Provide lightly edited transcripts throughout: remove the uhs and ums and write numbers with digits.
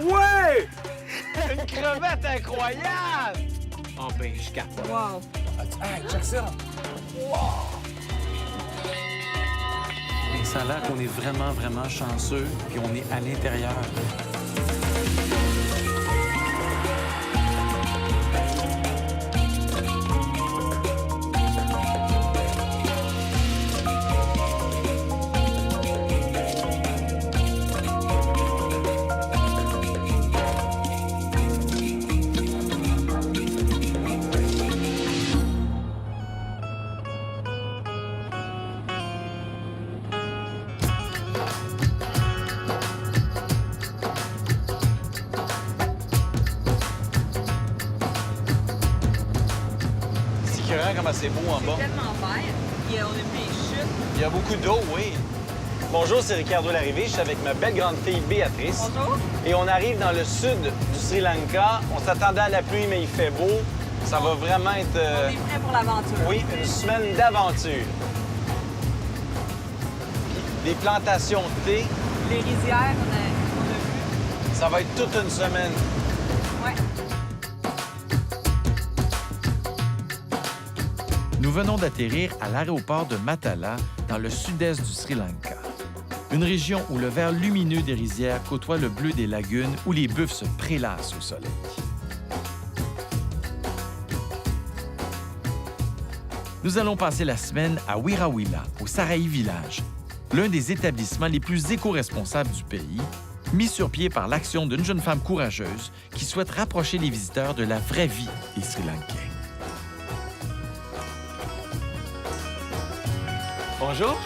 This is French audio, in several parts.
Ouais! Une crevette incroyable! Oh ben, je capote. Wow! Hey, check ça! Ça a l'air qu'on est vraiment, vraiment chanceux, puis on est à l'intérieur. C'est écœurant comment c'est beau en bas. Tellement vert. On a vu les chutes. Il y a beaucoup d'eau, oui. Bonjour, c'est Ricardo Larrivée. Je suis avec ma belle grande fille Béatrice. Bonjour. Et on arrive dans le sud du Sri Lanka. On s'attendait à la pluie, mais il fait beau. Ça va vraiment être... On est prêts pour l'aventure. Oui, une semaine d'aventure. Puis des plantations de thé, Les rizières qu'on a vues. ça va être toute une semaine. Ouais. Nous venons d'atterrir à l'aéroport de Matala, dans le sud-est du Sri Lanka. Une région où le vert lumineux des rizières côtoie le bleu des lagunes, où les buffles se prélassent au soleil. Nous allons passer la semaine à Wirawila, au Saraï Village, l'un des établissements les plus éco-responsables du pays, mis sur pied par l'action d'une jeune femme courageuse qui souhaite rapprocher les visiteurs de la vraie vie des Sri Lankais. Bonjour.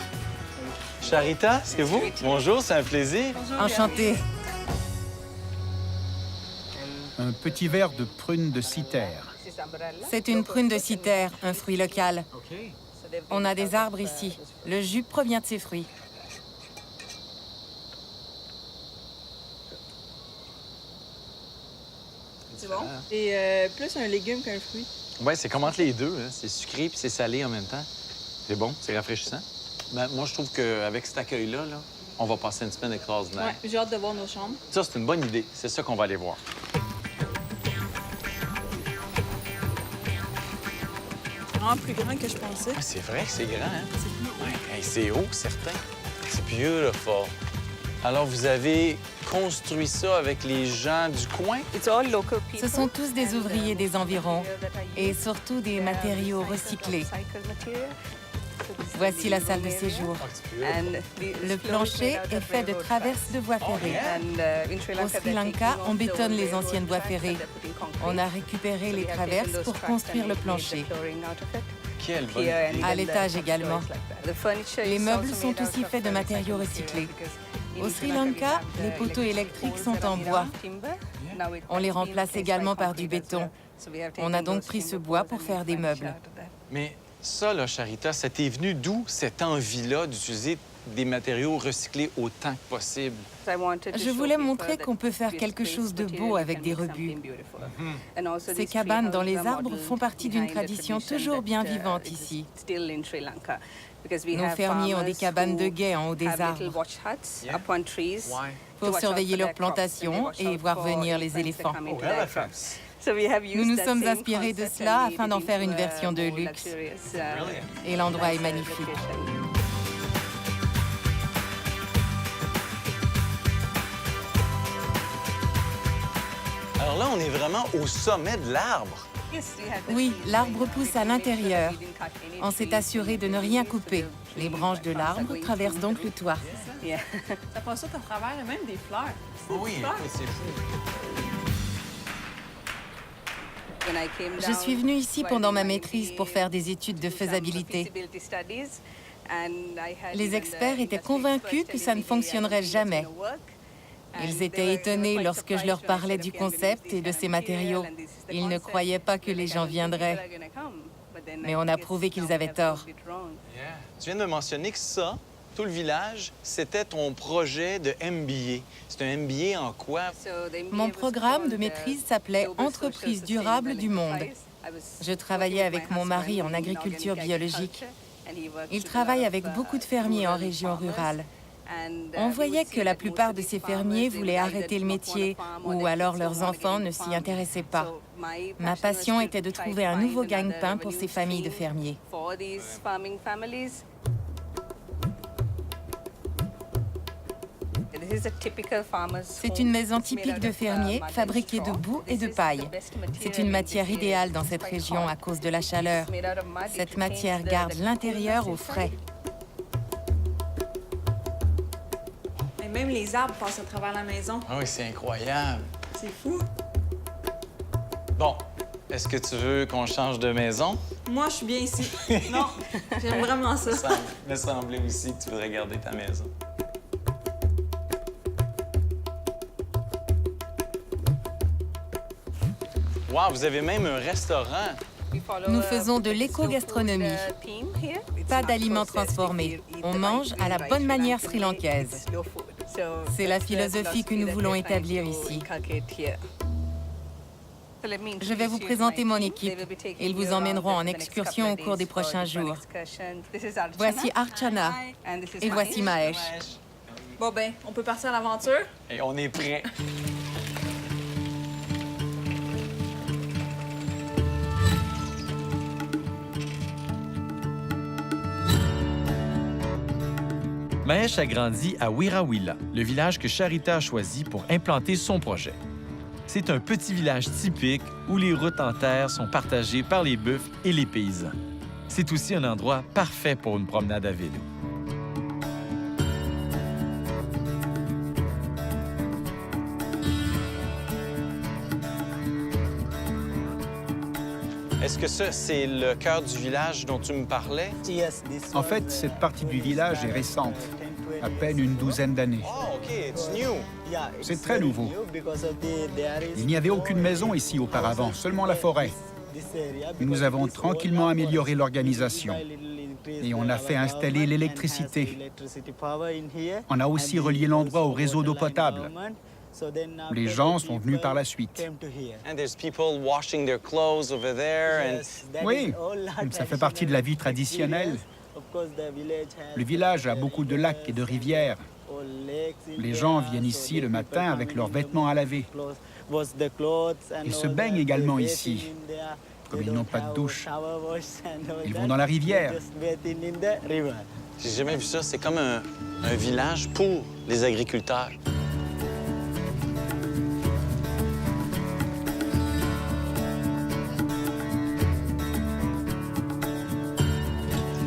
Charita, c'est vous? Bonjour, c'est un plaisir. Enchantée. Un petit verre de prune de Cythère. C'est une prune de Cythère, un fruit local. On a des arbres ici. Le jus provient de ces fruits. C'est bon. Et plus un légume qu'un fruit. Oui, c'est comme entre les deux. Hein. C'est sucré puis c'est salé en même temps. C'est bon, c'est rafraîchissant. Ben, moi, je trouve qu'avec cet accueil-là, on va passer une semaine extraordinaire. Ouais, j'ai hâte de voir nos chambres. Ça, c'est une bonne idée. C'est ça qu'on va aller voir. Vraiment plus grand que je pensais. Ah, c'est vrai que c'est grand, hein? Ouais, hey, c'est haut, certain. C'est beautiful. Alors, vous avez construit ça avec les gens du coin? Ce sont tous des ouvriers des environs et surtout des matériaux recyclés. Voici la salle de séjour. Le plancher est fait de traverses de voies ferrées. Au Sri Lanka, on bétonne les anciennes voies ferrées. On a récupéré les traverses pour construire le plancher. Quelle bonne idée. À l'étage également. Les meubles sont aussi faits de matériaux recyclés. Au Sri Lanka, les poteaux électriques sont en bois. On les remplace également par du béton. On a donc pris ce bois pour faire des meubles. Mais ça, là, Charita, ça t'est venu d'où cette envie-là d'utiliser des matériaux recyclés autant que possible? Je voulais montrer qu'on peut faire quelque chose de beau avec des rebuts. Ces cabanes dans les arbres font partie d'une tradition toujours bien vivante ici. Nos fermiers ont des cabanes de guet en haut des arbres pour surveiller leurs plantations et voir venir les éléphants. Nous nous sommes inspirés de cela afin d'en faire une version de luxe. Et l'endroit est magnifique. Alors là, on est vraiment au sommet de l'arbre. Oui, l'arbre pousse à l'intérieur. On s'est assuré de ne rien couper. Les branches de l'arbre traversent donc le toit. Ça passe à travers même des fleurs. Oui, c'est fou. Je suis venue ici pendant ma maîtrise pour faire des études de faisabilité. Les experts étaient convaincus que ça ne fonctionnerait jamais. Ils étaient étonnés lorsque je leur parlais du concept et de ces matériaux. Ils ne croyaient pas que les gens viendraient. Mais on a prouvé qu'ils avaient tort. Tu viens de me mentionner que ça, tout le village, c'était ton projet de MBA. C'est un MBA en quoi? Mon programme de maîtrise s'appelait « Entreprise durable du monde ». Je travaillais avec mon mari en agriculture biologique. Il travaille avec beaucoup de fermiers en région rurale. On voyait que la plupart de ces fermiers voulaient arrêter le métier ou alors leurs enfants ne s'y intéressaient pas. Ma passion était de trouver un nouveau gagne-pain pour ces familles de fermiers. C'est une maison typique de fermier, fabriquée de boue et de paille. C'est une matière idéale dans cette région à cause de la chaleur. Cette matière garde l'intérieur au frais. Et même les arbres passent à travers la maison. Ah oui, c'est incroyable. C'est fou. Bon, est-ce que tu veux qu'on change de maison? Moi, je suis bien ici. Non, j'aime vraiment ça. Ça me semblait aussi que tu voudrais garder ta maison. Wow, vous avez même un restaurant. Nous faisons de l'éco-gastronomie. Pas d'aliments transformés. On mange à la bonne manière sri-lankaise. C'est la philosophie que nous voulons établir ici. Je vais vous présenter mon équipe. Ils vous emmèneront en excursion au cours des prochains jours. Voici Archana et voici Mahesh. Bon ben, on peut partir à l'aventure? Et on est prêts. Mahesh a grandi à Wirawila, le village que Charita a choisi pour implanter son projet. C'est un petit village typique où les routes en terre sont partagées par les buffles et les paysans. C'est aussi un endroit parfait pour une promenade à vélo. Est-ce que ça, c'est le cœur du village dont tu me parlais? En fait, cette partie du village est récente, à peine une douzaine d'années. Oh, OK, it's new. C'est très nouveau. Il n'y avait aucune maison ici auparavant, seulement la forêt. Nous avons tranquillement amélioré l'organisation et on a fait installer l'électricité. On a aussi relié l'endroit au réseau d'eau potable. Les gens sont venus par la suite. And there's people washing their clothes over there. Oui, ça fait partie de la vie traditionnelle. Le village a beaucoup de lacs et de rivières. Les gens viennent ici le matin avec leurs vêtements à laver. Ils se baignent également ici. Comme ils n'ont pas de douche, ils vont dans la rivière. J'ai jamais vu ça. C'est comme un village pour les agriculteurs.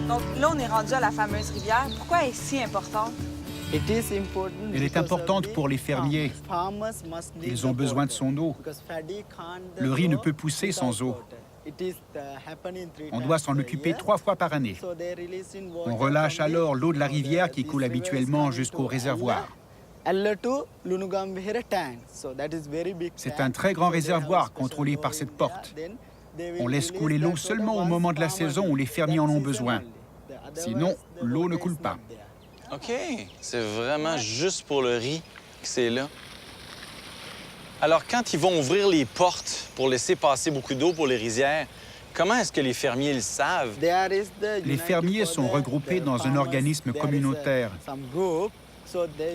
Donc là, on est rendu à la fameuse rivière. Pourquoi elle est si importante? Elle est importante pour les fermiers. Ils ont besoin de son eau. Le riz ne peut pousser sans eau. On doit s'en occuper 3 fois par année. On relâche alors l'eau de la rivière qui coule habituellement jusqu'au réservoir. C'est un très grand réservoir contrôlé par cette porte. On laisse couler l'eau seulement au moment de la saison où les fermiers en ont besoin. Sinon, l'eau ne coule pas. OK, c'est vraiment juste pour le riz que c'est là. Alors, quand ils vont ouvrir les portes pour laisser passer beaucoup d'eau pour les rizières, comment est-ce que les fermiers le savent? Les fermiers sont regroupés dans un organisme communautaire.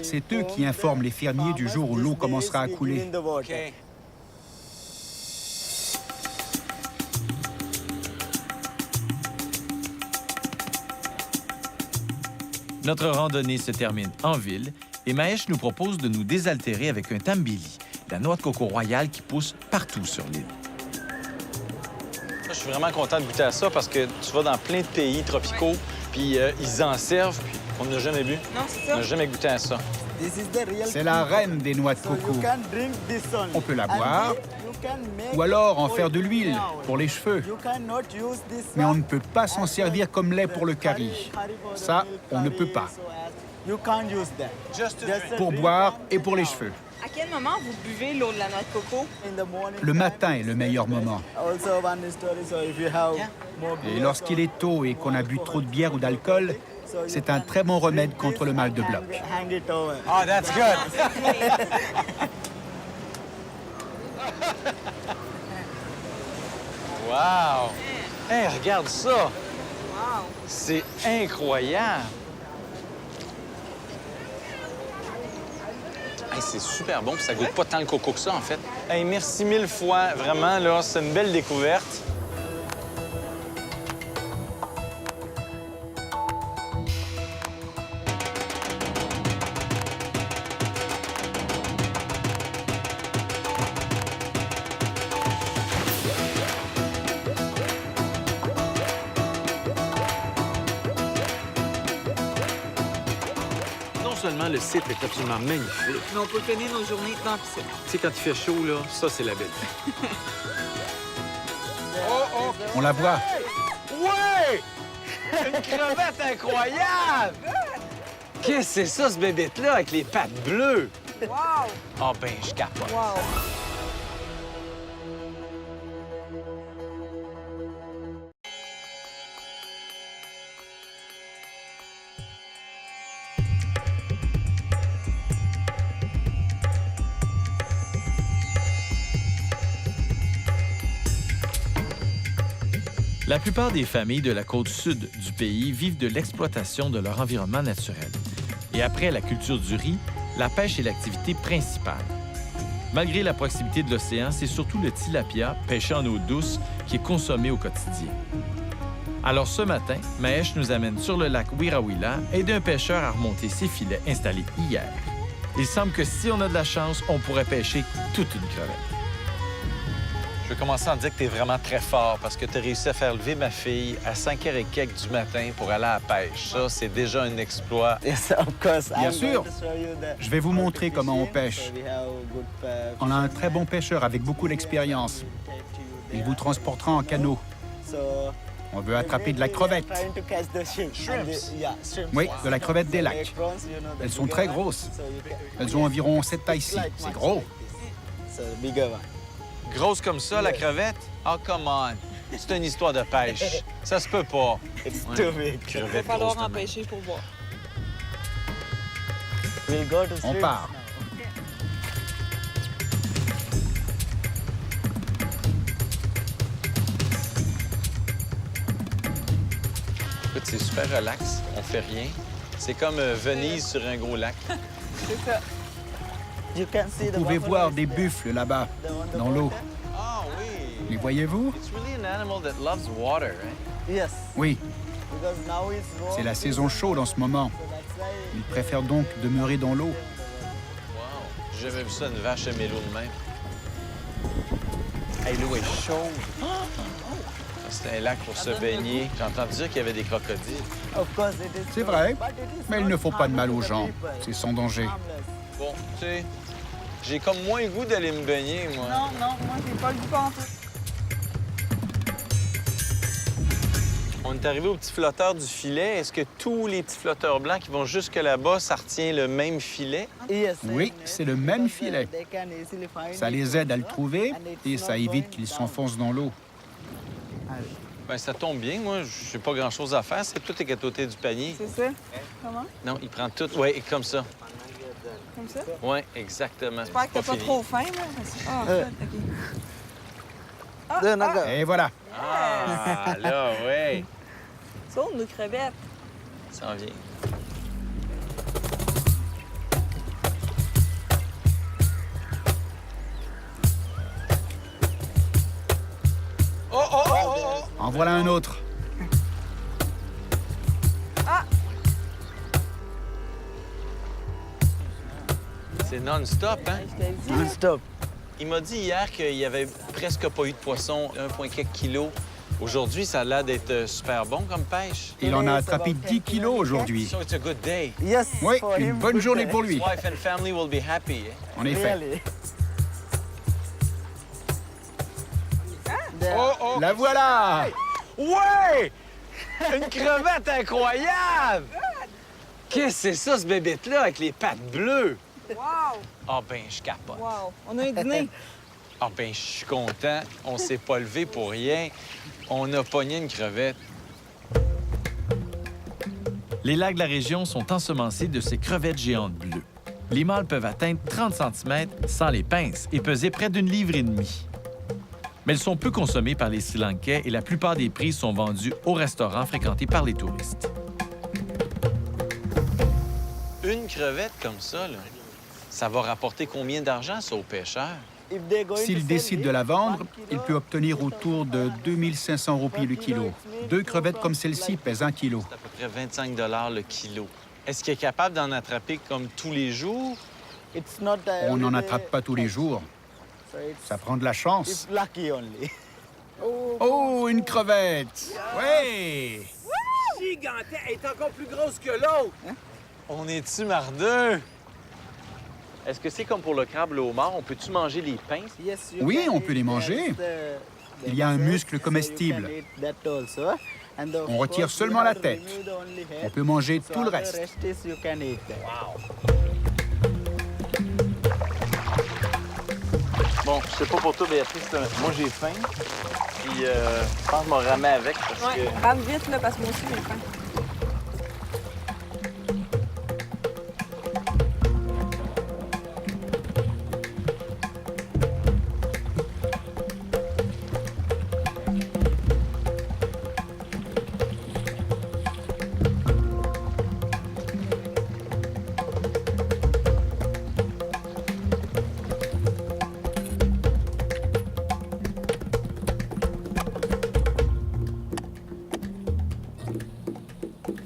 C'est eux qui informent les fermiers du jour où l'eau commencera à couler. OK. Notre randonnée se termine en ville et Mahesh nous propose de nous désaltérer avec un tambili, la noix de coco royale qui pousse partout sur l'île. Je suis vraiment content de goûter à ça parce que tu vas dans plein de pays tropicaux, puis ils en servent, puis on n'a jamais bu. Non, c'est On ça. n'a jamais goûté à ça. C'est la reine des noix de coco. On peut la boire ou alors en faire de l'huile pour les cheveux. Mais on ne peut pas s'en servir comme lait pour le curry. Ça, on ne peut pas. Pour boire et pour les cheveux. À quel moment vous buvez l'eau de la noix de coco? Le matin est le meilleur moment. Et lorsqu'il est tôt et qu'on a bu trop de bière ou d'alcool, c'est un très bon remède contre le mal de bloc. Ah, that's good! Wow! Hey, regarde ça! Wow! C'est incroyable! c'est super bon, puis ça goûte pas tant le coco que ça, en fait. Hey, merci mille fois, vraiment, là, c'est une belle découverte. Non seulement le site est absolument magnifique, Mais on peut finir nos journées dans la piscine. tu sais, quand il fait chaud, là, ça, c'est la belle vie. On la voit. Ouais! Une crevette incroyable! Qu'est-ce que c'est ça, ce bébête-là, avec les pattes bleues? Wow! Ah ben, je capote. Wow! La plupart des familles de la côte sud du pays vivent de l'exploitation de leur environnement naturel. Et après la culture du riz, la pêche est l'activité principale. Malgré la proximité de l'océan, c'est surtout le tilapia, pêché en eau douce, qui est consommé au quotidien. Alors ce matin, Mahesh nous amène sur le lac Wirawila, aider un pêcheur à remonter ses filets installés hier. Il semble que si on a de la chance, on pourrait pêcher toute une crevette. Je vais commencer à dire que tu es vraiment très fort parce que tu as réussi à faire lever ma fille à 5h et quelques du matin pour aller à la pêche. Ça, c'est déjà un exploit. Bien sûr. Je vais vous montrer comment on pêche. On a un très bon pêcheur avec beaucoup d'expérience. Il vous transportera en canot. On veut attraper de la crevette. Oui, de la crevette des lacs. Elles sont très grosses. Elles ont environ cette taille-ci. C'est gros. Grosse comme ça, la crevette? Oh, come on! C'est une histoire de pêche. Ça se peut pas. Il va falloir grosse de même. empêcher pour voir. On part. Écoute, c'est super relax. On fait rien. C'est comme Venise sur un gros lac. C'est ça. Vous pouvez voir des buffles là-bas, dans l'eau. Ah oui! Les voyez-vous? It's really an animal that loves water, right? Oui, c'est la saison chaude en ce moment. Ils préfèrent donc demeurer dans l'eau. Wow! J'ai jamais vu ça, une vache aimer l'eau de même. Hey, l'eau est chaude. C'est un lac pour se baigner. J'ai entendu dire qu'il y avait des crocodiles. C'est vrai, mais il ne faut pas de mal aux gens. C'est sans danger. Bon, tu sais, j'ai comme moins le goût d'aller me baigner, moi. Non, moi, j'ai pas le goût en tout. On est arrivé au petit flotteur du filet. Est-ce que tous les petits flotteurs blancs qui vont jusque là-bas, ça retient le même filet? Oui, c'est le même filet. Ça les aide à le trouver et ça évite qu'ils s'enfoncent dans l'eau. Bien, ça tombe bien. Moi, j'ai pas grand-chose à faire. C'est tout est à côté du panier. C'est ça? Comment? Non, il prend tout. Oui, comme ça. Comme ça? Oui, exactement. J'espère que t'as pas fini. trop faim, là. Ah, OK. Et voilà. Ah, là, oui. Sauve nos crevettes. Ça en vient. Oh, oh, oh, oh, oh! En voilà un autre. C'est non-stop, hein? Non-stop. Il m'a dit hier qu'il y avait presque pas eu de poisson, 1,4 kg. Aujourd'hui, ça a l'air d'être super bon comme pêche. Il en a attrapé 10 kilos aujourd'hui. So it's a good day. Oui, une bonne journée pour lui. His wife and family will be happy. En effet. Oh, oh! La voilà! Ouais! Une crevette incroyable! Qu'est-ce que c'est ça, ce bébête-là, avec les pattes bleues? Wow! Ah ben, je capote. Wow! On a un dîner. Ah ben, je suis content. On s'est pas levé pour rien. On a pogné une crevette. Les lacs de la région sont ensemencés de ces crevettes géantes bleues. Les mâles peuvent atteindre 30 cm sans les pinces et peser près d'une livre et demie. Mais elles sont peu consommées par les Sri Lankais et la plupart des prix sont vendus aux restaurants fréquentés par les touristes. Une crevette comme ça, là, Ça va rapporter combien d'argent, ça, aux pêcheurs? S'il décide de la vendre, il peut obtenir autour de 2500 roupies le kilo. 2 crevettes comme celle-ci pèsent 1 kilo. C'est à peu près 25 le kilo. Est-ce qu'il est capable d'en attraper comme tous les jours? On n'en attrape pas tous les jours. Ça prend de la chance. Oh, une crevette! Ouais! Gigantesque! Elle est encore plus grosse que l'autre! On est-tu mardeux? Est-ce que c'est comme pour le crabe, le homard? On peut-tu manger les pinces? Oui, on peut les manger. Il y a un muscle comestible. On retire seulement la tête. On peut manger tout le reste. Bon, je sais pas pour toi, Béatrice, moi j'ai faim. Puis je pense que je m'en ramais avec parce que... Rame vite, là, parce que moi aussi, j'ai faim.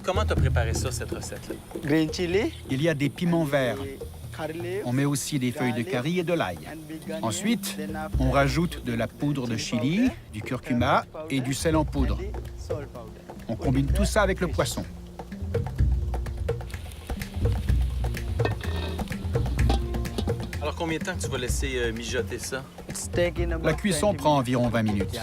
Comment t'as préparé ça, cette recette-là? Green chili. Il y a des piments verts. Curry leaves. On met aussi des feuilles de curry et de l'ail. Ensuite, on rajoute de la poudre de chili, du curcuma et du sel en poudre. On combine tout ça avec le poisson. Alors, combien de temps que tu vas laisser mijoter ça? La cuisson prend environ 20 minutes.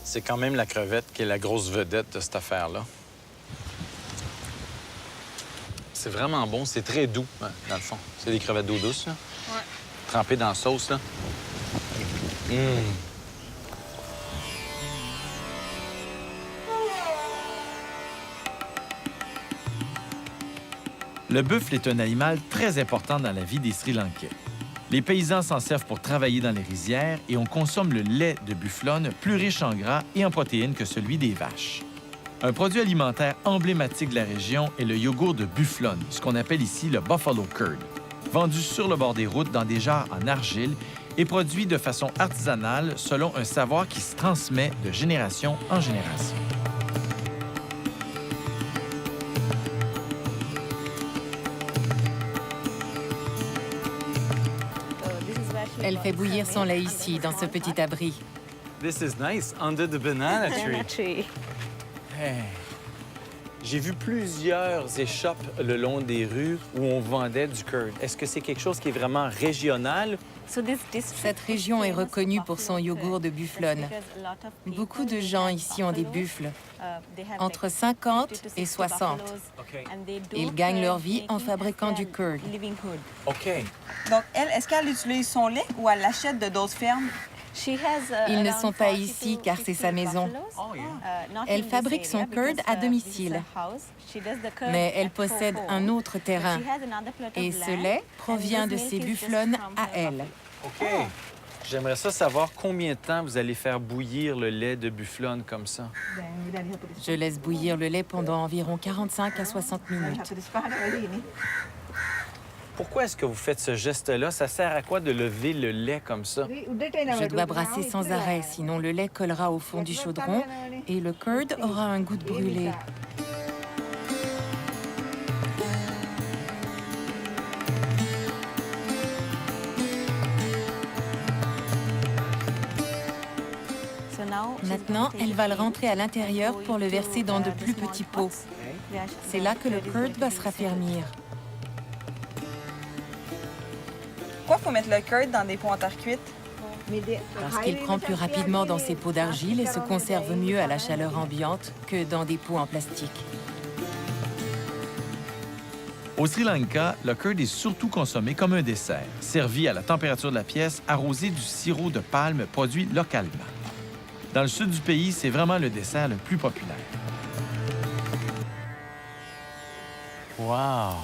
C'est quand même la crevette qui est la grosse vedette de cette affaire-là. C'est vraiment bon, c'est très doux, hein, dans le fond. C'est des crevettes d'eau douce, là. Ouais. Trempées dans la sauce, là. Le buffle est un animal très important dans la vie des Sri Lankais. Les paysans s'en servent pour travailler dans les rizières et on consomme le lait de bufflone plus riche en gras et en protéines que celui des vaches. Un produit alimentaire emblématique de la région est le yogourt de bufflone, ce qu'on appelle ici le buffalo curd, vendu sur le bord des routes dans des jarres en argile et produit de façon artisanale selon un savoir qui se transmet de génération en génération. Elle fait bouillir son lait ici, dans ce petit abri. This is nice, under the banana tree. Hey. J'ai vu plusieurs échoppes le long des rues où on vendait du curd. Est-ce que c'est quelque chose qui est vraiment régional? Cette région est reconnue pour son yogourt de bufflone. Beaucoup de gens ici ont des buffles, entre 50 et 60. Ils gagnent leur vie en fabriquant du curd. OK. Donc, elle, est-ce qu'elle utilise son lait ou elle l'achète de d'autres fermes? Ils ne sont pas ici car c'est sa maison. Elle fabrique son curd à domicile. Mais elle possède un autre terrain. Et ce lait provient de ses bufflones à elle. OK. J'aimerais ça savoir combien de temps vous allez faire bouillir le lait de bufflone comme ça. Je laisse bouillir le lait pendant environ 45 à 60 minutes. Pourquoi est-ce que vous faites ce geste-là? Ça sert à quoi de lever le lait comme ça? Je dois brasser sans arrêt, sinon le lait collera au fond du chaudron et le curd aura un goût de brûlé. Maintenant, elle va le rentrer à l'intérieur pour le verser dans de plus petits pots. C'est là que le curd va se raffermir. Pourquoi faut mettre le curd dans des pots en terre cuite? Parce qu'il prend plus rapidement dans ses pots d'argile et se conserve mieux à la chaleur ambiante que dans des pots en plastique. Au Sri Lanka, le curd est surtout consommé comme un dessert, servi à la température de la pièce, arrosé du sirop de palme produit localement. Dans le sud du pays, c'est vraiment le dessert le plus populaire. Wow!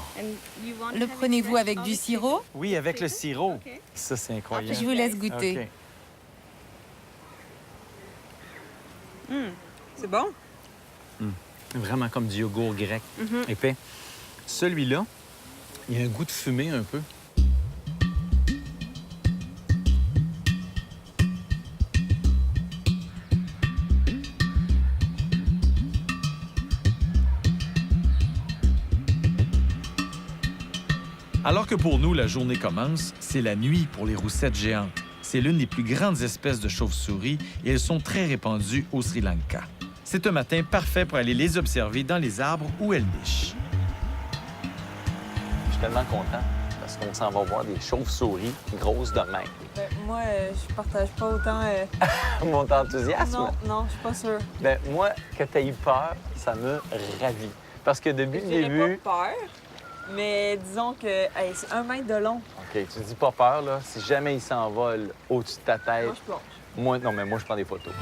Le prenez-vous avec du sirop? Oui, avec le sirop. Ça, c'est incroyable. Je vous laisse goûter. OK. C'est bon? Vraiment comme du yogourt grec épais. Celui-là, il y a un goût de fumée un peu. Alors que pour nous, la journée commence, c'est la nuit pour les roussettes géantes. C'est l'une des plus grandes espèces de chauves-souris et elles sont très répandues au Sri Lanka. C'est un matin parfait pour aller les observer dans les arbres où elles nichent. Je suis tellement content parce qu'on s'en va voir des chauves-souris grosses de même. Moi, je partage pas autant... Mon enthousiasme? Non, je suis pas sûre. Ben moi, que tu aies eu peur, ça me ravit. Parce que depuis le début... J'ai pas peur, mais disons que c'est 1 mètre de long. OK, tu dis pas peur, là. Si jamais il s'envole au-dessus de ta tête... Moi, je plonge. Non, mais moi, je prends des photos.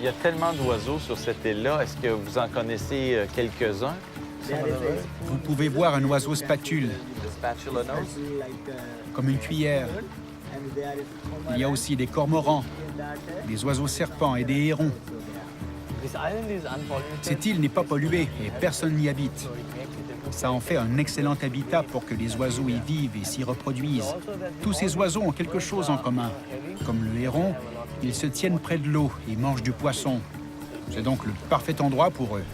Il y a tellement d'oiseaux sur cette île-là. Est-ce que vous en connaissez quelques-uns? Vous pouvez voir un oiseau spatule, Spatula nose? comme une cuillère. Il y a aussi des cormorans, des oiseaux serpents et des hérons. Cette île n'est pas polluée et personne n'y habite. Ça en fait un excellent habitat pour que les oiseaux y vivent et s'y reproduisent. Tous ces oiseaux ont quelque chose en commun. Comme le héron, ils se tiennent près de l'eau et mangent du poisson. C'est donc le parfait endroit pour eux.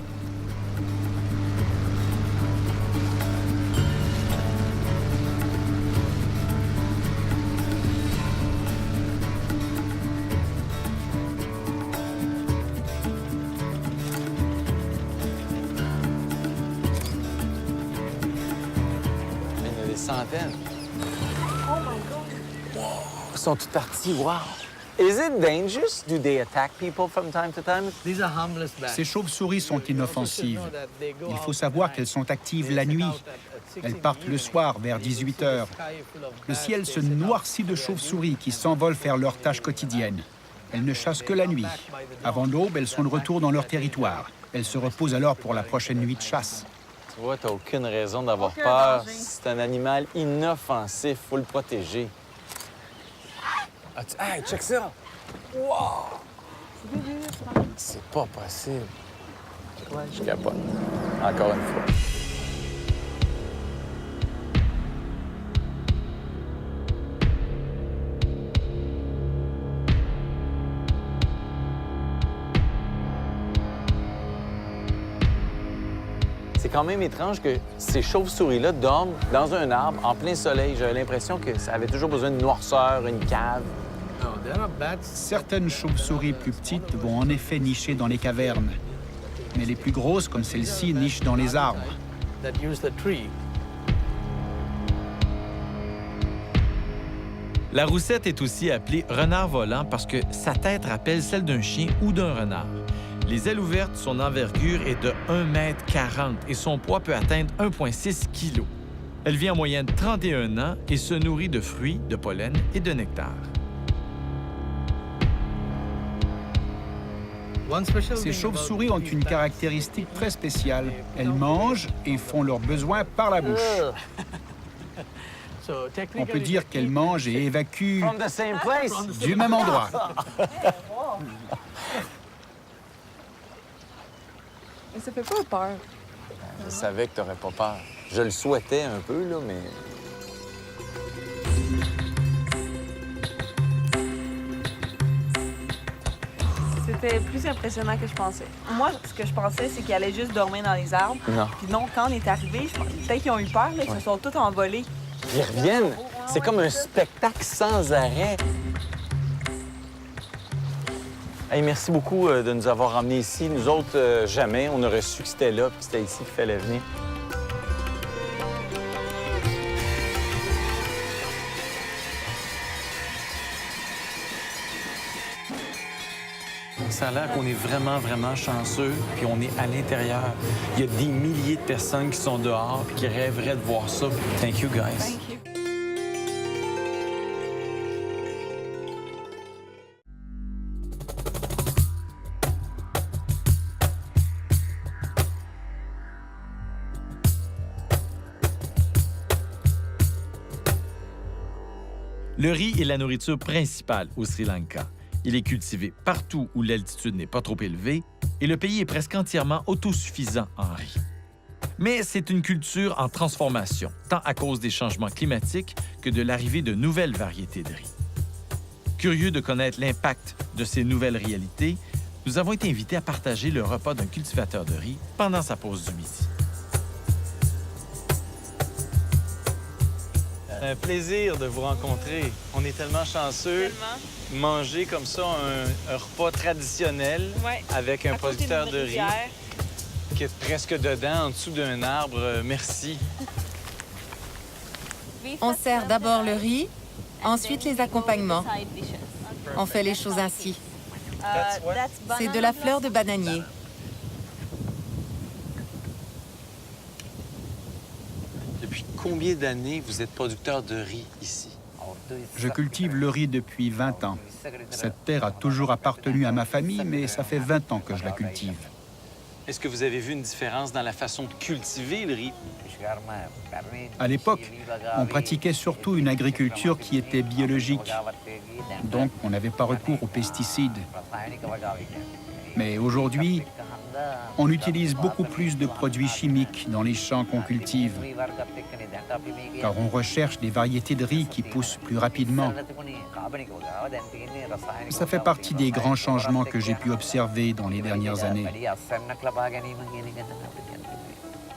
Il y en a des centaines. Oh my God! Ils sont tous partis, wow! Is it dangerous? Do they attack people from time to time? Ces chauves-souris sont inoffensives. Il faut savoir qu'elles sont actives la nuit. Elles partent le soir vers 18 h. Le ciel se noircit de chauves-souris qui s'envolent faire leurs tâches quotidiennes. Elles ne chassent que la nuit. Avant l'aube, elles sont de retour dans leur territoire. Elles se reposent alors pour la prochaine nuit de chasse. Tu vois, t'as aucune raison d'avoir Aucun peur. danger. C'est un animal inoffensif, faut le protéger. Hey, check ça! Wow! C'est pas possible. Je capote. Encore une fois. C'est quand même étrange que ces chauves-souris-là dorment dans un arbre en plein soleil. J'avais l'impression que ça avait toujours besoin de noirceur, une cave. Certaines chauves-souris plus petites vont en effet nicher dans les cavernes. Mais les plus grosses, comme celle-ci, nichent dans les arbres. La roussette est aussi appelée renard volant parce que sa tête rappelle celle d'un chien ou d'un renard. Les ailes ouvertes, son envergure est de 1,40 m et son poids peut atteindre 1,6 kg. Elle vit en moyenne 31 ans et se nourrit de fruits, de pollen et de nectar. Ces chauves-souris ont une caractéristique très spéciale. Elles mangent et font leurs besoins par la bouche. On peut dire qu'elles mangent et évacuent From the same place. du même endroit. Mais ça fait pas peur. Je savais que t'aurais pas peur. Je le souhaitais un peu, là, mais... C'était plus impressionnant que je pensais. Moi, ce que je pensais, c'est qu'ils allaient juste dormir dans les arbres. Non. Puis non, quand on est arrivé, peut-être qu'ils ont eu peur, là, ils se sont tous envolés. Ils reviennent. C'est comme un spectacle sans arrêt. Hey, merci beaucoup de nous avoir ramenés ici. Nous autres, jamais. On aurait su que c'était là puis c'était ici qu'il fallait venir. Ça a l'air qu'on est vraiment, vraiment chanceux, puis on est à l'intérieur. Il y a des milliers de personnes qui sont dehors puis qui rêveraient de voir ça. Thank you, guys. Thank you. Le riz est la nourriture principale au Sri Lanka. Il est cultivé partout où l'altitude n'est pas trop élevée et le pays est presque entièrement autosuffisant en riz. Mais c'est une culture en transformation, tant à cause des changements climatiques que de l'arrivée de nouvelles variétés de riz. Curieux de connaître l'impact de ces nouvelles réalités, nous avons été invités à partager le repas d'un cultivateur de riz pendant sa pause du midi. C'est un plaisir de vous rencontrer. On est tellement chanceux. Manger comme ça un repas traditionnel avec un producteur de riz qui est presque dedans, en dessous d'un arbre. Merci. On sert d'abord le riz, ensuite les accompagnements. On fait les choses ainsi. C'est de la fleur de bananier. Depuis combien d'années vous êtes producteur de riz ici? Je cultive le riz depuis 20 ans. Cette terre a toujours appartenu à ma famille, mais ça fait 20 ans que je la cultive. Est-ce que vous avez vu une différence dans la façon de cultiver le riz? À l'époque, on pratiquait surtout une agriculture qui était biologique. Donc, on n'avait pas recours aux pesticides. Mais aujourd'hui, on utilise beaucoup plus de produits chimiques dans les champs qu'on cultive, car on recherche des variétés de riz qui poussent plus rapidement. Ça fait partie des grands changements que j'ai pu observer dans les dernières années.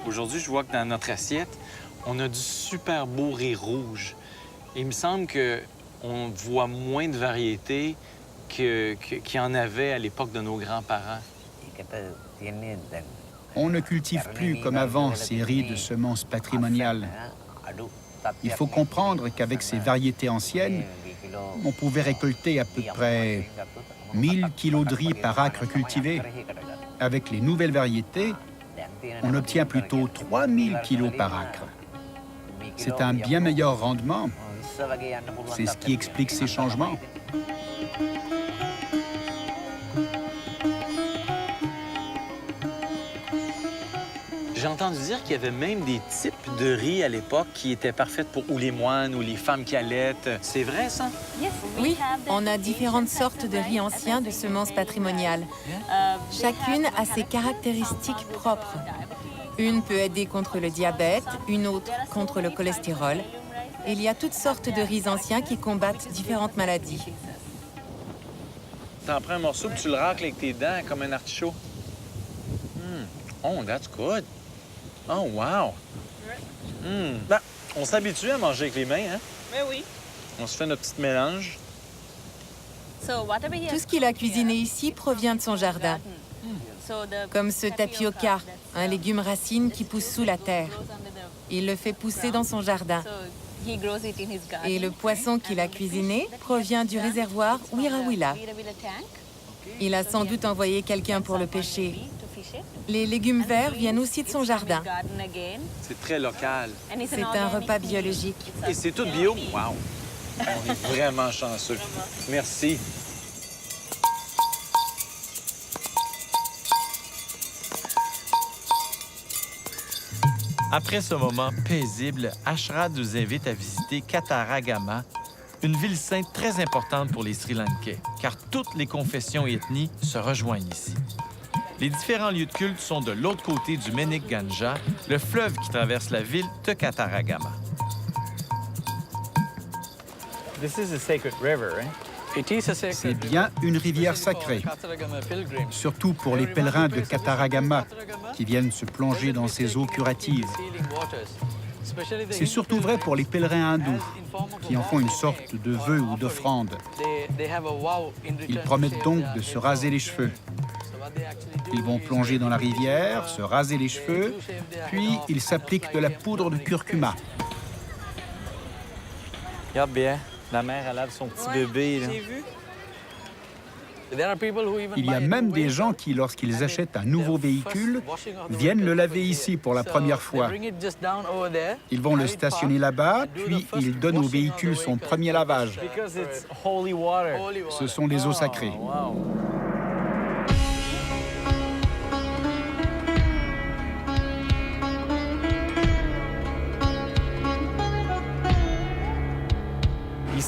Aujourd'hui, je vois que dans notre assiette, on a du super beau riz rouge. Et il me semble qu'on voit moins de variétés qu'il y en avait à l'époque de nos grands-parents. On ne cultive plus comme avant ces riz de semences patrimoniales. Il faut comprendre qu'avec ces variétés anciennes, on pouvait récolter à peu près 1000 kilos de riz par acre cultivé. Avec les nouvelles variétés, on obtient plutôt 3000 kilos par acre. C'est un bien meilleur rendement. C'est ce qui explique ces changements. J'ai entendu dire qu'il y avait même des types de riz à l'époque qui étaient parfaits pour ou les moines ou les femmes qui allaitent. C'est vrai, ça? Oui, on a différentes sortes de riz anciens de semences patrimoniales. Chacune a ses caractéristiques propres. Une peut aider contre le diabète, une autre contre le cholestérol. Il y a toutes sortes de riz anciens qui combattent différentes maladies. T'en prends un morceau puis tu le racles avec tes dents comme un artichaut. Oh, that's good. Oh, wow. Ben, on s'habitue à manger avec les mains, hein? Mais oui. On se fait notre petit mélange. Tout ce qu'il a cuisiné ici provient de son jardin. Comme ce tapioca, un légume racine qui pousse sous la terre. Il le fait pousser dans son jardin. Et le poisson qu'il a cuisiné provient du réservoir Wirawila. Il a sans doute envoyé quelqu'un pour le pêcher. Les légumes verts viennent aussi de son jardin. C'est très local. C'est un repas biologique. Et c'est tout bio? Wow! On est vraiment chanceux. Merci. Après ce moment paisible, Ashrad nous invite à visiter Kataragama, une ville sainte très importante pour les Sri Lankais, car toutes les confessions et ethnies se rejoignent ici. Les différents lieux de culte sont de l'autre côté du Menik Ganga, le fleuve qui traverse la ville de Kataragama. C'est bien une rivière sacrée, surtout pour les pèlerins de Kataragama qui viennent se plonger dans ces eaux curatives. C'est surtout vrai pour les pèlerins hindous qui en font une sorte de vœu ou d'offrande. Ils promettent donc de se raser les cheveux. Ils vont plonger dans la rivière, se raser les cheveux, puis ils s'appliquent de la poudre de curcuma. Regarde bien, la mère, elle lave son petit bébé. Là. J'ai vu. Il y a même des gens qui, lorsqu'ils achètent un nouveau véhicule, viennent le laver ici pour la première fois. Ils vont le stationner là-bas, puis ils donnent au véhicule son premier lavage. Ce sont des eaux sacrées.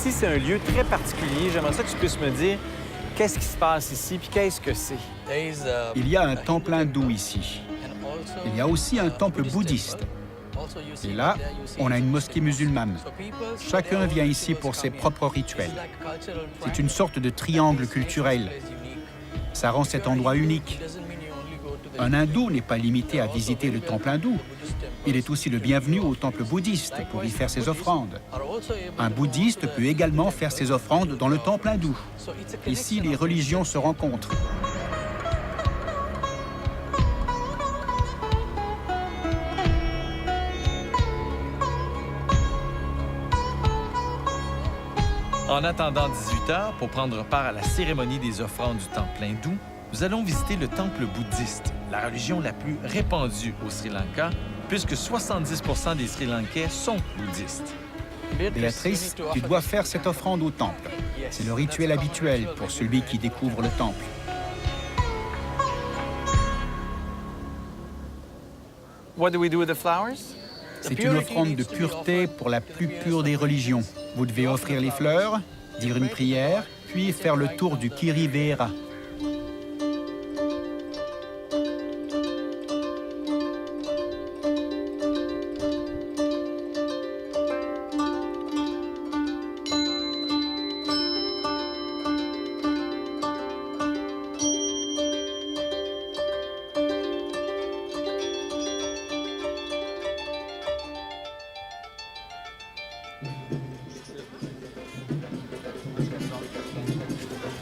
ici, c'est un lieu très particulier. J'aimerais ça que tu puisses me dire qu'est-ce qui se passe ici, puis qu'est-ce que c'est. Il y a un temple hindou ici. Il y a aussi un temple bouddhiste. Et là, on a une mosquée musulmane. Chacun vient ici pour ses propres rituels. C'est une sorte de triangle culturel. Ça rend cet endroit unique. Un hindou n'est pas limité à visiter le temple hindou. Il est aussi le bienvenu au temple bouddhiste pour y faire ses offrandes. Un bouddhiste peut également faire ses offrandes dans le temple hindou. Ici, les religions se rencontrent. En attendant 18 heures pour prendre part à la cérémonie des offrandes du temple hindou, nous allons visiter le temple bouddhiste, la religion la plus répandue au Sri Lanka, puisque 70 des Sri Lankais sont bouddhistes. Béatrice, tu dois faire cette offrande au temple. C'est le rituel habituel pour celui qui découvre le temple. What do we do with the flowers? C'est une offrande de pureté pour la plus pure des religions. Vous devez offrir les fleurs, dire une prière, puis faire le tour du Kirivera.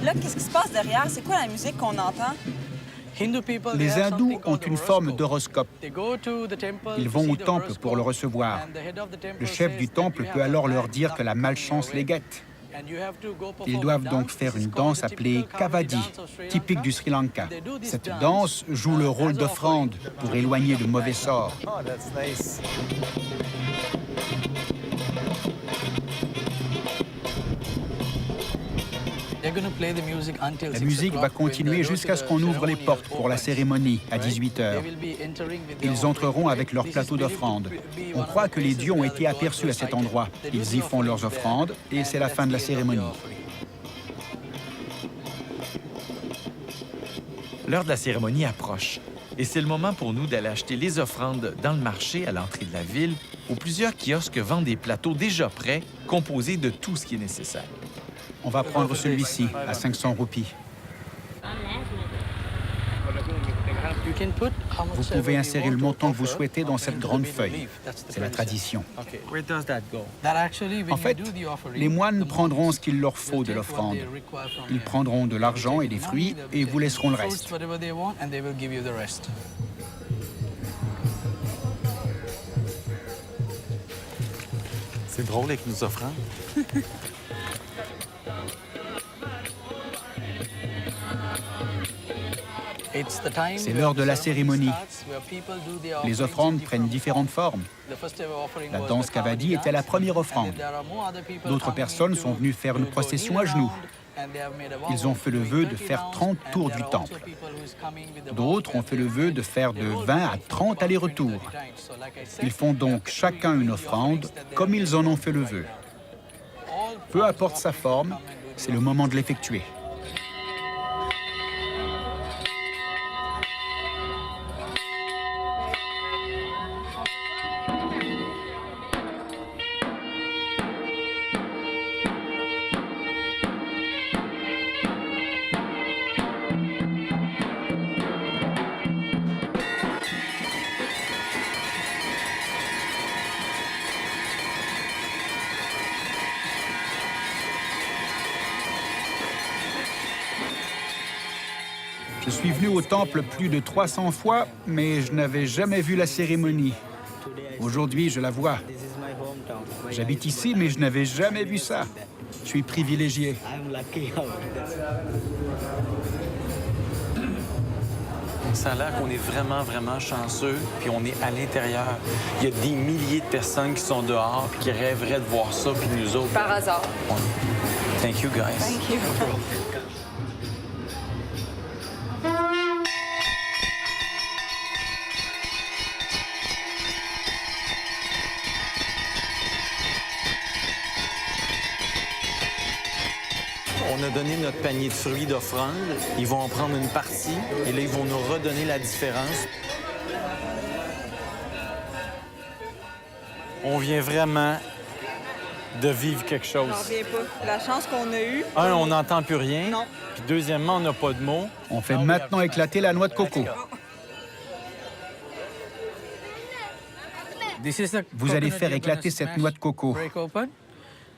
Là, qu'est-ce qui se passe derrière? C'est quoi la musique qu'on entend? Les hindous ont une forme d'horoscope. Ils vont au temple pour le recevoir. Le chef du temple peut alors leur dire que la malchance les guette. Ils doivent donc faire une danse appelée Kavadi, typique du Sri Lanka. Cette danse joue le rôle d'offrande pour éloigner le mauvais sort. La musique va continuer jusqu'à ce qu'on ouvre les portes pour la cérémonie à 18 heures. Ils entreront avec leur plateau d'offrandes. On croit que les dieux ont été aperçus à cet endroit. Ils y font leurs offrandes et c'est la fin de la cérémonie. L'heure de la cérémonie approche et c'est le moment pour nous d'aller acheter les offrandes dans le marché à l'entrée de la ville où plusieurs kiosques vendent des plateaux déjà prêts, composés de tout ce qui est nécessaire. On va prendre celui-ci à 500 roupies. Vous pouvez insérer le montant que vous souhaitez dans cette grande feuille. C'est la tradition. En fait, les moines prendront ce qu'il leur faut de l'offrande. Ils prendront de l'argent et des fruits et vous laisseront le reste. C'est drôle avec nos offrandes. C'est l'heure de la cérémonie. Les offrandes prennent différentes formes. La danse Kavadi était la première offrande. D'autres personnes sont venues faire une procession à genoux. Ils ont fait le vœu de faire 30 tours du temple. D'autres ont fait le vœu de faire de 20 à 30 allers-retours. Ils font donc chacun une offrande comme ils en ont fait le vœu. Peu importe sa forme, c'est le moment de l'effectuer. Je suis venu au temple plus de 300 fois, mais je n'avais jamais vu la cérémonie. Aujourd'hui, je la vois. J'habite ici, mais je n'avais jamais vu ça. Je suis privilégié. Ça a l'air qu'on est vraiment, vraiment chanceux, puis on est à l'intérieur. Il y a des milliers de personnes qui sont dehors, puis qui rêveraient de voir ça, puis nous autres... Par hasard. Thank you, guys. Thank you. on a donné notre panier de fruits d'offrande. Ils vont en prendre une partie et là, ils vont nous redonner la différence. On vient vraiment de vivre quelque chose. J'en reviens pas. La chance qu'on a eue. Un, on n'entend plus rien. Non. Puis deuxièmement, on n'a pas de mots. On fait maintenant éclater la noix de coco. Vous allez faire éclater cette noix de coco.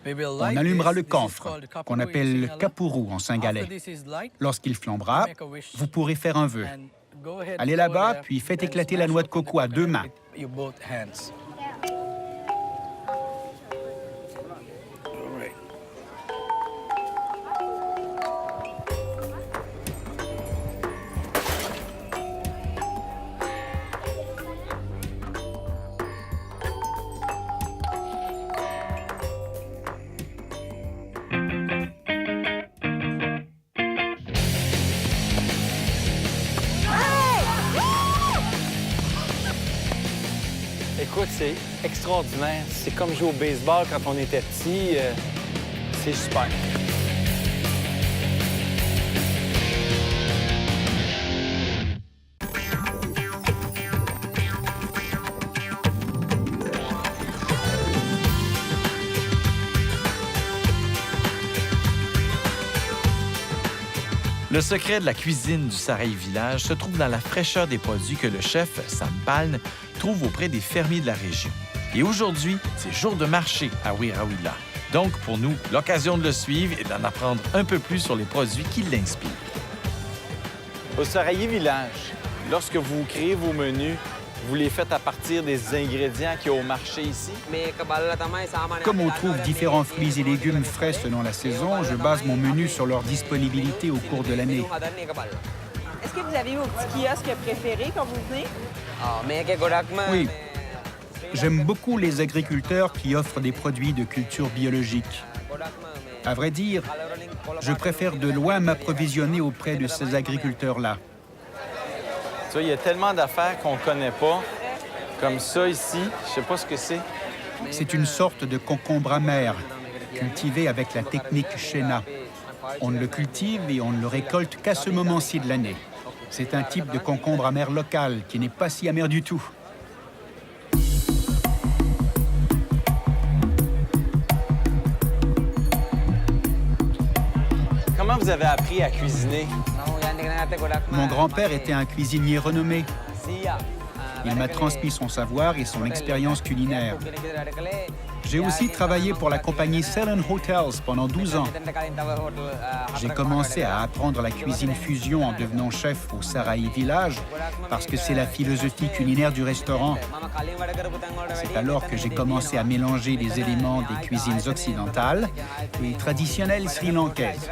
On allumera le camphre, qu'on appelle le kapourou en singalais. Lorsqu'il flambera, vous pourrez faire un vœu. Allez là-bas, puis faites éclater la noix de coco à 2 mains. Écoute, c'est extraordinaire. C'est comme jouer au baseball quand on était petit. C'est super. Le secret de la cuisine du Saraï Village se trouve dans la fraîcheur des produits que le chef, Sam Palne, trouve auprès des fermiers de la région. Et aujourd'hui, c'est jour de marché à Wiraoula. Donc, pour nous, l'occasion de le suivre et d'en apprendre un peu plus sur les produits qui l'inspirent. Au Saraï Village, lorsque vous créez vos menus, vous les faites à partir des ingrédients qu'il y a au marché ici? Comme on trouve différents fruits et légumes frais selon la saison, je base mon menu sur leur disponibilité au cours de l'année. Est-ce que vous avez vos petits kiosques préférés quand vous venez? Oui. J'aime beaucoup les agriculteurs qui offrent des produits de culture biologique. À vrai dire, je préfère de loin m'approvisionner auprès de ces agriculteurs-là. Tu vois, il y a tellement d'affaires qu'on ne connaît pas. Comme ça ici, je sais pas ce que c'est. C'est une sorte de concombre amer, cultivé avec la technique Shena. On ne le cultive et on ne le récolte qu'à ce moment-ci de l'année. C'est un type de concombre amer local qui n'est pas si amer du tout. Comment vous avez appris à cuisiner? Mon grand-père était un cuisinier renommé. Il m'a transmis son savoir et son expérience culinaire. J'ai aussi travaillé pour la compagnie Ceylon Hotels pendant 12 ans. J'ai commencé à apprendre la cuisine fusion en devenant chef au Saraï Village parce que c'est la philosophie culinaire du restaurant. C'est alors que j'ai commencé à mélanger les éléments des cuisines occidentales et traditionnelles sri-lankaises.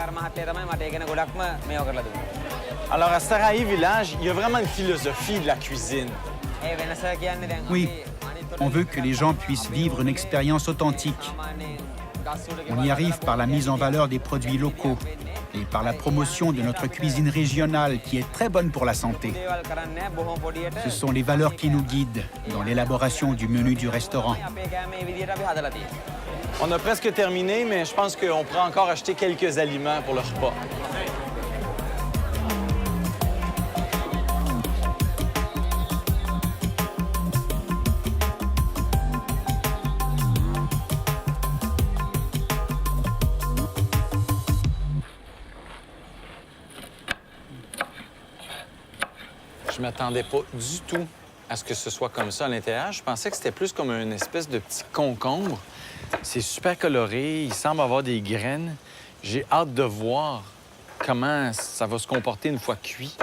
Alors, à Saraï Village, il y a vraiment une philosophie de la cuisine. Oui, on veut que les gens puissent vivre une expérience authentique. On y arrive par la mise en valeur des produits locaux et par la promotion de notre cuisine régionale qui est très bonne pour la santé. Ce sont les valeurs qui nous guident dans l'élaboration du menu du restaurant. On a presque terminé, mais je pense qu'on pourrait encore acheter quelques aliments pour le repas. Je m'attendais pas du tout à ce que ce soit comme ça à l'intérieur. Je pensais que c'était plus comme une espèce de petit concombre. C'est super coloré, il semble avoir des graines. J'ai hâte de voir comment ça va se comporter une fois cuit.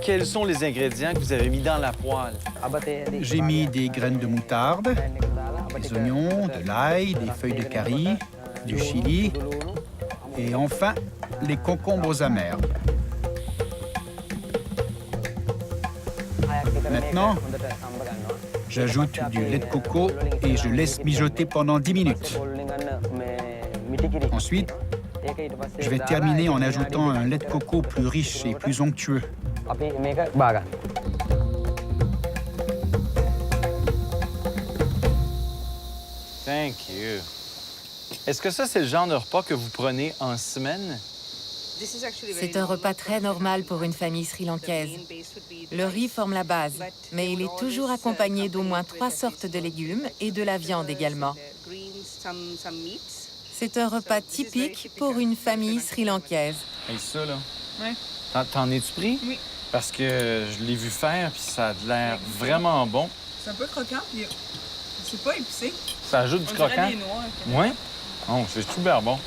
Quels sont les ingrédients que vous avez mis dans la poêle? J'ai mis des graines de moutarde, des oignons, de l'ail, des feuilles de curry, du chili et enfin les concombres amers. Maintenant, j'ajoute du lait de coco et je laisse mijoter pendant 10 minutes. Ensuite, je vais terminer en ajoutant un lait de coco plus riche et plus onctueux. Thank you. Est-ce que ça, c'est le genre de repas que vous prenez en semaine? C'est un repas très normal pour une famille sri-lankaise. Le riz forme la base, mais il est toujours accompagné d'au moins 3 sortes de légumes et de la viande également. C'est un repas typique pour une famille sri-lankaise. Hey, ça, là. Ouais. T'en es-tu pris? Oui. Parce que je l'ai vu faire, puis ça a l'air vraiment bon. C'est un peu croquant, puis c'est pas épicé. Ça ajoute du croquant. Oui? Oh, c'est super bon.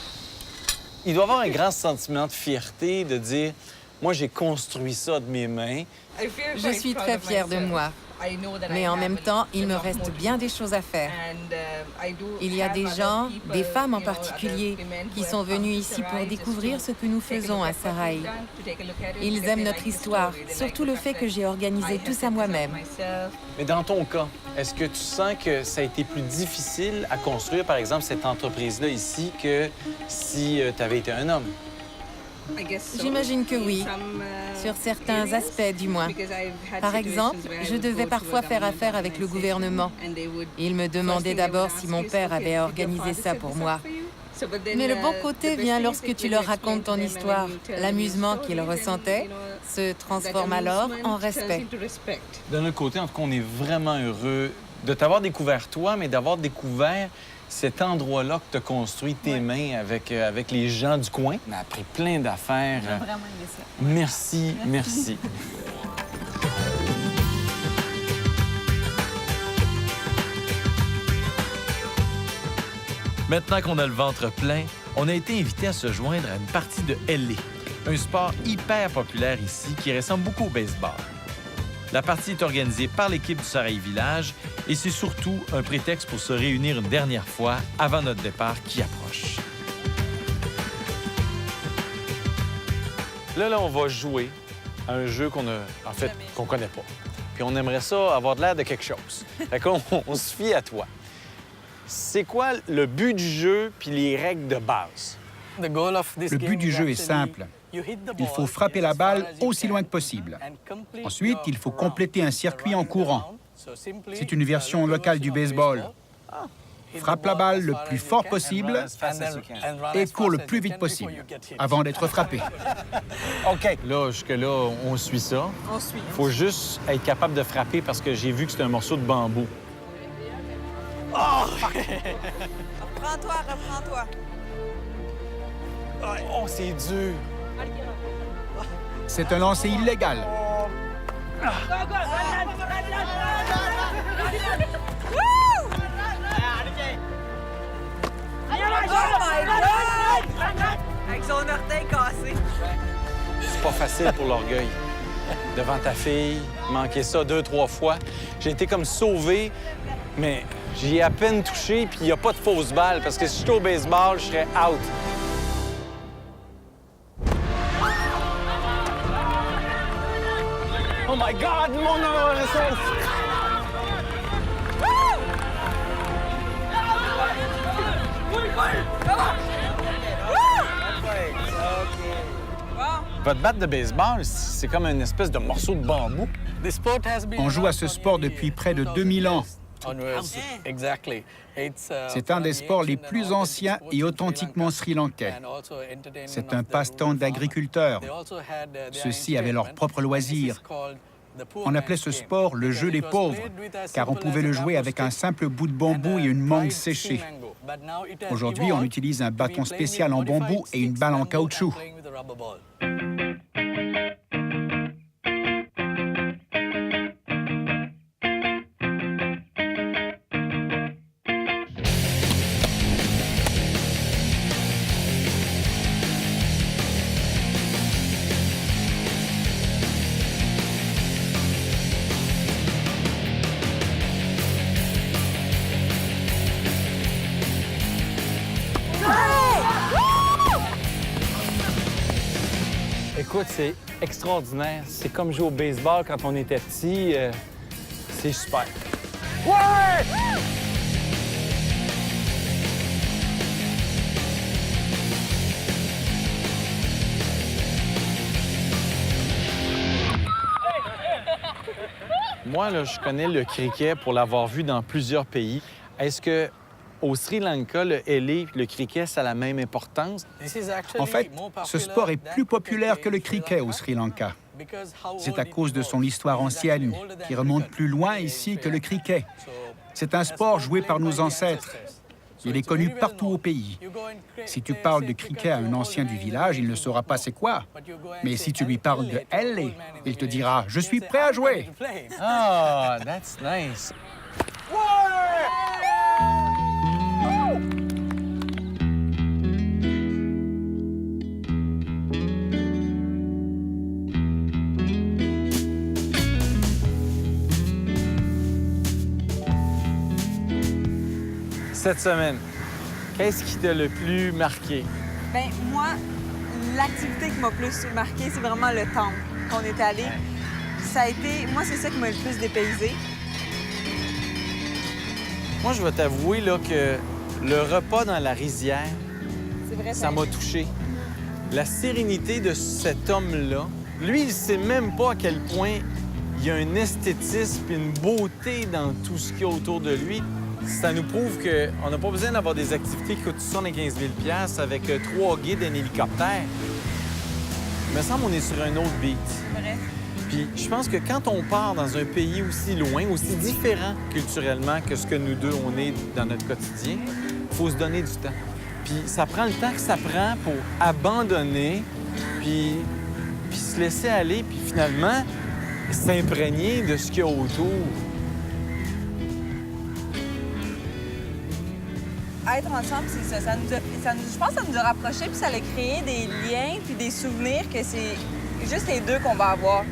Il doit y avoir un grand sentiment de fierté de dire « Moi, j'ai construit ça de mes mains. » Je suis très fière de moi. Mais en même temps, il me reste bien des choses à faire. Il y a des gens, des femmes en particulier, qui sont venus ici pour découvrir ce que nous faisons à Sarai. Ils aiment notre histoire, surtout le fait que j'ai organisé tout ça moi-même. Mais dans ton cas, est-ce que tu sens que ça a été plus difficile à construire, par exemple, cette entreprise-là ici, que si tu avais été un homme? J'imagine que oui, sur certains aspects du moins. Par exemple, je devais parfois faire affaire avec le gouvernement. Ils me demandaient d'abord si mon père avait organisé ça pour moi. Mais le bon côté vient lorsque tu leur racontes ton histoire. L'amusement qu'ils ressentaient se transforme alors en respect. D'un autre côté, en tout cas, on est vraiment heureux de t'avoir découvert toi, mais d'avoir découvert cet endroit-là que tu as construit tes mains avec les gens du coin. On a appris plein d'affaires. J'ai vraiment aimé ça. Merci, merci. Maintenant qu'on a le ventre plein, on a été invité à se joindre à une partie de LA, un sport hyper populaire ici qui ressemble beaucoup au baseball. La partie est organisée par l'équipe du Sarai Village et c'est surtout un prétexte pour se réunir une dernière fois avant notre départ qui approche. Là, on va jouer à un jeu qu'on connaît pas. Puis on aimerait ça avoir de l'air de quelque chose. Fait qu'on on se fie à toi. C'est quoi le but du jeu puis les règles de base? Le but du jeu est simple. Il faut frapper la balle aussi loin que possible. Ensuite, il faut compléter un circuit en courant. C'est une version locale du baseball. Frappe la balle le plus fort possible et court le plus vite possible avant d'être frappé. OK. Là, jusque-là, on suit ça. On suit. Il faut juste être capable de frapper parce que j'ai vu que c'est un morceau de bambou. Reprends-toi, reprends-toi. Oh, c'est dur. C'est un lancer illégal. Avec son orteil cassé. C'est pas facile pour l'orgueil. Devant ta fille, manquer ça 2-3 fois. J'ai été comme sauvé, mais j'y ai à peine touché, puis il n'y a pas de fausse balle, parce que si j'étais au baseball, je serais out. Oh my God, mon adolescence! Votre batte de baseball, c'est comme une espèce de morceau de bambou. On joue à ce sport depuis près de 2000 ans. C'est un des sports les plus anciens et authentiquement sri-lankais. C'est un passe-temps d'agriculteurs. Ceux-ci avaient leurs propres loisirs. On appelait ce sport le jeu des pauvres, car on pouvait le jouer avec un simple bout de bambou et une mangue séchée. Aujourd'hui, on utilise un bâton spécial en bambou et une balle en caoutchouc. Écoute, c'est extraordinaire. C'est comme jouer au baseball quand on était petit. C'est super. Ouais! Moi, là, je connais le cricket pour l'avoir vu dans plusieurs pays. Est-ce que Au Sri Lanka, le hélé et le cricket, ça a la même importance. En fait, ce sport est plus populaire que le cricket au Sri Lanka. C'est à cause de son histoire ancienne, qui remonte plus loin ici que le cricket. C'est un sport joué par nos ancêtres. Il est connu partout au pays. Si tu parles de cricket à un ancien du village, il ne saura pas c'est quoi. Mais si tu lui parles de hélé, il te dira « Je suis prêt à jouer ». Ah, that's nice. Cette semaine, qu'est-ce qui t'a le plus marqué? Ben moi, l'activité qui m'a plus marqué, c'est vraiment le temple qu'on est allé. Ça a été... Moi, c'est ça qui m'a le plus dépaysé. Moi, je vais t'avouer là, que le repas dans la rizière, C'est vrai, ça m'a touché. La sérénité de cet homme-là, lui, il sait même pas à quel point il y a un esthétisme et une beauté dans tout ce qu'il y a autour de lui. Ça nous prouve qu'on n'a pas besoin d'avoir des activités qui coûtent 75 000 $ avec 3 guides et un hélicoptère. Il me semble qu'on est sur un autre beat. C'est vrai. Puis je pense que quand on part dans un pays aussi loin, aussi différent culturellement que ce que nous deux, on est dans notre quotidien, il faut se donner du temps. Puis ça prend le temps que ça prend pour abandonner, puis se laisser aller, puis finalement s'imprégner de ce qu'il y a autour. Être ensemble, c'est ça. Je pense que ça nous a rapprochés, puis ça a créé des liens, puis des souvenirs que c'est juste les deux qu'on va avoir.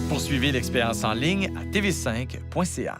Poursuivez l'expérience en ligne à tv5.ca.